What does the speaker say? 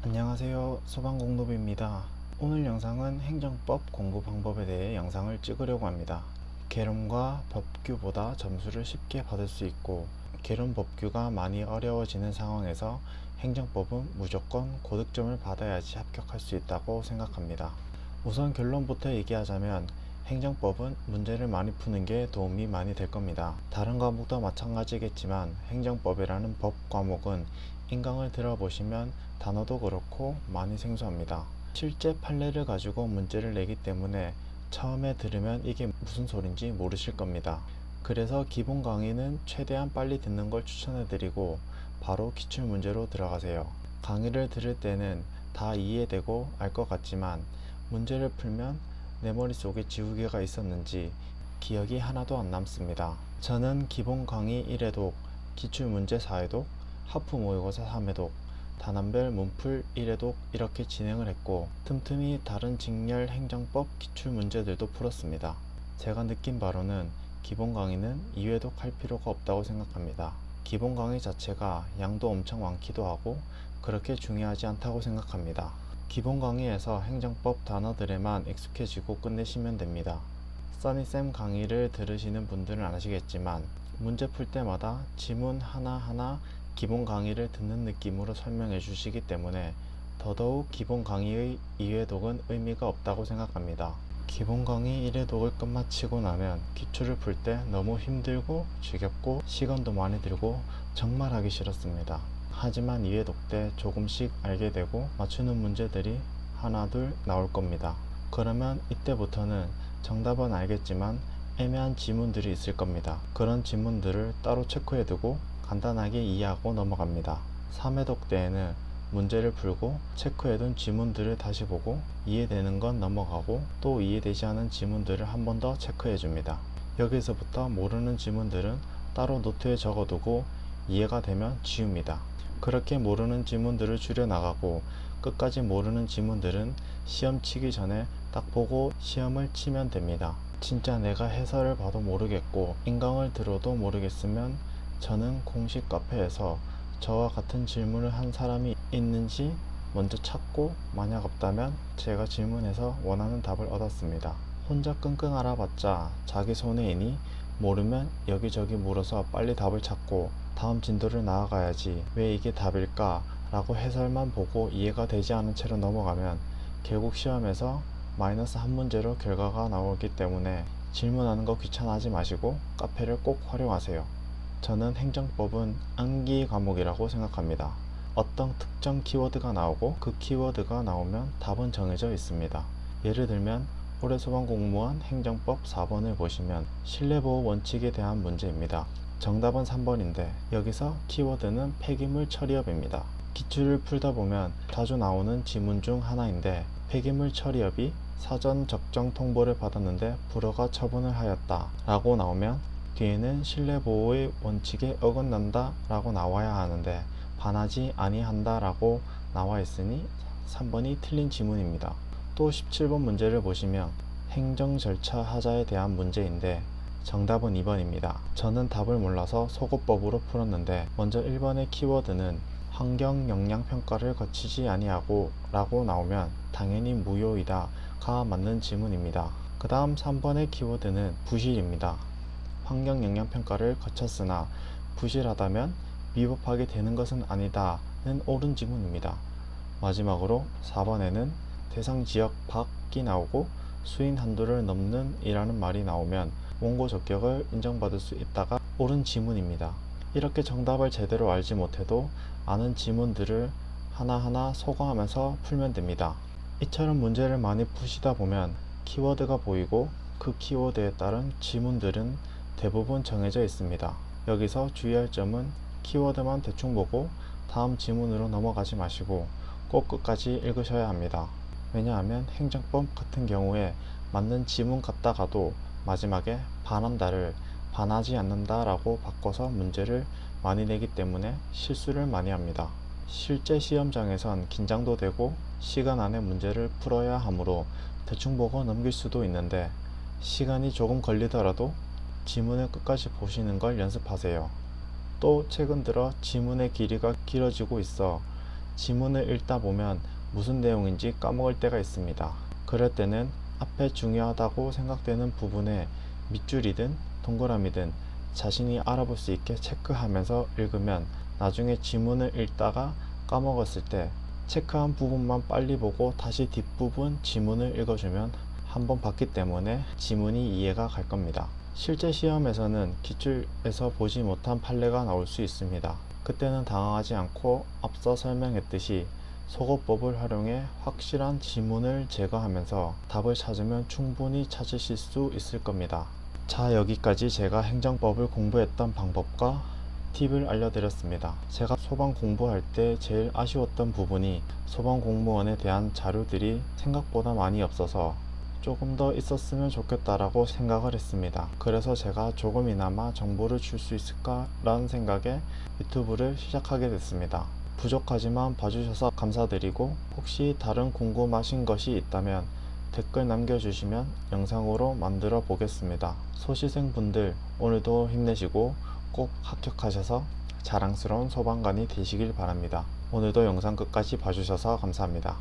안녕하세요. 소방공노비입니다. 오늘 영상은 행정법 공부 방법에 대해 영상을 찍으려고 합니다. 개론과 법규보다 점수를 쉽게 받을 수 있고 개론 법규가 많이 어려워지는 상황에서 행정법은 무조건 고득점을 받아야지 합격할 수 있다고 생각합니다. 우선 결론부터 얘기하자면 행정법은 문제를 많이 푸는 게 도움이 많이 될 겁니다. 다른 과목도 마찬가지겠지만 행정법이라는 법 과목은 인강을 들어보시면 단어도 그렇고 많이 생소합니다. 실제 판례를 가지고 문제를 내기 때문에 처음에 들으면 이게 무슨 소린지 모르실 겁니다. 그래서 기본 강의는 최대한 빨리 듣는 걸 추천해 드리고 바로 기출 문제로 들어가세요. 강의를 들을 때는 다 이해되고 알 것 같지만 문제를 풀면 내 머릿속에 지우개가 있었는지 기억이 하나도 안 남습니다. 저는 기본 강의 1회독, 기출문제 4회독, 하프 모의고사 3회독, 단원별 문풀 1회독 이렇게 진행을 했고 틈틈이 다른 직렬 행정법 기출문제들도 풀었습니다. 제가 느낀 바로는 기본 강의는 2회독 할 필요가 없다고 생각합니다. 기본 강의 자체가 양도 엄청 많기도 하고 그렇게 중요하지 않다고 생각합니다. 기본 강의에서 행정법 단어들에만 익숙해지고 끝내시면 됩니다. 써니쌤 강의를 들으시는 분들은 아시겠지만 문제 풀 때마다 지문 하나하나 기본 강의를 듣는 느낌으로 설명해 주시기 때문에 더더욱 기본 강의의 2회독은 의미가 없다고 생각합니다. 기본 강의 1회독을 끝마치고 나면 기출을 풀 때 너무 힘들고 지겹고 시간도 많이 들고 정말 하기 싫었습니다. 하지만 2회독 때 조금씩 알게 되고 맞추는 문제들이 하나 둘 나올 겁니다. 그러면 이때부터는 정답은 알겠지만 애매한 지문들이 있을 겁니다. 그런 지문들을 따로 체크해 두고 간단하게 이해하고 넘어갑니다. 3회독 때에는 문제를 풀고 체크해둔 지문들을 다시 보고 이해되는 건 넘어가고 또 이해되지 않은 지문들을 한 번 더 체크해 줍니다. 여기서부터 모르는 지문들은 따로 노트에 적어두고 이해가 되면 지웁니다. 그렇게 모르는 지문들을 줄여나가고 끝까지 모르는 지문들은 시험 치기 전에 딱 보고 시험을 치면 됩니다. 진짜 내가 해설을 봐도 모르겠고 인강을 들어도 모르겠으면 저는 공식 카페에서 저와 같은 질문을 한 사람이 있는지 먼저 찾고 만약 없다면 제가 질문해서 원하는 답을 얻었습니다. 혼자 끙끙 앓아봤자 자기 손해이니 모르면 여기저기 물어서 빨리 답을 찾고 다음 진도를 나아가야지 왜 이게 답일까 라고 해설만 보고 이해가 되지 않은 채로 넘어가면 결국 시험에서 마이너스 한 문제로 결과가 나오기 때문에 질문하는 거 귀찮아하지 마시고 카페를 꼭 활용하세요. 저는 행정법은 암기 과목이라고 생각합니다. 어떤 특정 키워드가 나오고 그 키워드가 나오면 답은 정해져 있습니다. 예를 들면 올해 소방공무원 행정법 4번을 보시면 실내보호 원칙에 대한 문제입니다. 정답은 3번인데 여기서 키워드는 폐기물 처리업입니다. 기출을 풀다 보면 자주 나오는 지문 중 하나인데 폐기물 처리업이 사전 적정 통보를 받았는데 불허가 처분을 하였다 라고 나오면 뒤에는 실내보호의 원칙에 어긋난다 라고 나와야 하는데 반하지 아니한다 라고 나와 있으니 3번이 틀린 지문입니다. 또 17번 문제를 보시면 행정 절차 하자에 대한 문제인데 정답은 2번입니다. 저는 답을 몰라서 소거법으로 풀었는데 먼저 1번의 키워드는 환경 영향 평가를 거치지 아니하고 라고 나오면 당연히 무효이다 가 맞는 지문입니다. 그 다음 3번의 키워드는 부실입니다. 환경 영향 평가를 거쳤으나 부실하다면 위법하게 되는 것은 아니다는 옳은 지문입니다. 마지막으로 4번에는 대상 지역 밖이 나오고 수인 한도를 넘는 이라는 말이 나오면 원고 적격을 인정받을 수 있다가 옳은 지문입니다. 이렇게 정답을 제대로 알지 못해도 아는 지문들을 하나하나 소거하면서 풀면 됩니다. 이처럼 문제를 많이 푸시다 보면 키워드가 보이고 그 키워드에 따른 지문들은 대부분 정해져 있습니다. 여기서 주의할 점은 키워드만 대충 보고 다음 지문으로 넘어가지 마시고 꼭 끝까지 읽으셔야 합니다. 왜냐하면 행정법 같은 경우에 맞는 지문 같다가도 마지막에 반한다를 반하지 않는다 라고 바꿔서 문제를 많이 내기 때문에 실수를 많이 합니다. 실제 시험장에선 긴장도 되고 시간 안에 문제를 풀어야 하므로 대충 보고 넘길 수도 있는데 시간이 조금 걸리더라도 지문을 끝까지 보시는 걸 연습하세요. 또 최근 들어 지문의 길이가 길어지고 있어 지문을 읽다 보면 무슨 내용인지 까먹을 때가 있습니다. 그럴 때는 앞에 중요하다고 생각되는 부분에 밑줄이든 동그라미든 자신이 알아볼 수 있게 체크하면서 읽으면 나중에 지문을 읽다가 까먹었을 때 체크한 부분만 빨리 보고 다시 뒷부분 지문을 읽어주면 한번 봤기 때문에 지문이 이해가 갈 겁니다. 실제 시험에서는 기출에서 보지 못한 판례가 나올 수 있습니다. 그때는 당황하지 않고 앞서 설명했듯이 속어법을 활용해 확실한 지문을 제거하면서 답을 찾으면 충분히 찾으실 수 있을 겁니다. 자, 여기까지 제가 행정법을 공부했던 방법과 팁을 알려드렸습니다. 제가 소방 공부할 때 제일 아쉬웠던 부분이 소방 공무원에 대한 자료들이 생각보다 많이 없어서 조금 더 있었으면 좋겠다라고 생각을 했습니다. 그래서 제가 조금이나마 정보를 줄 수 있을까라는 생각에 유튜브를 시작하게 됐습니다. 부족하지만 봐주셔서 감사드리고 혹시 다른 궁금하신 것이 있다면 댓글 남겨주시면 영상으로 만들어 보겠습니다. 소시생분들 오늘도 힘내시고 꼭 합격하셔서 자랑스러운 소방관이 되시길 바랍니다. 오늘도 영상 끝까지 봐주셔서 감사합니다.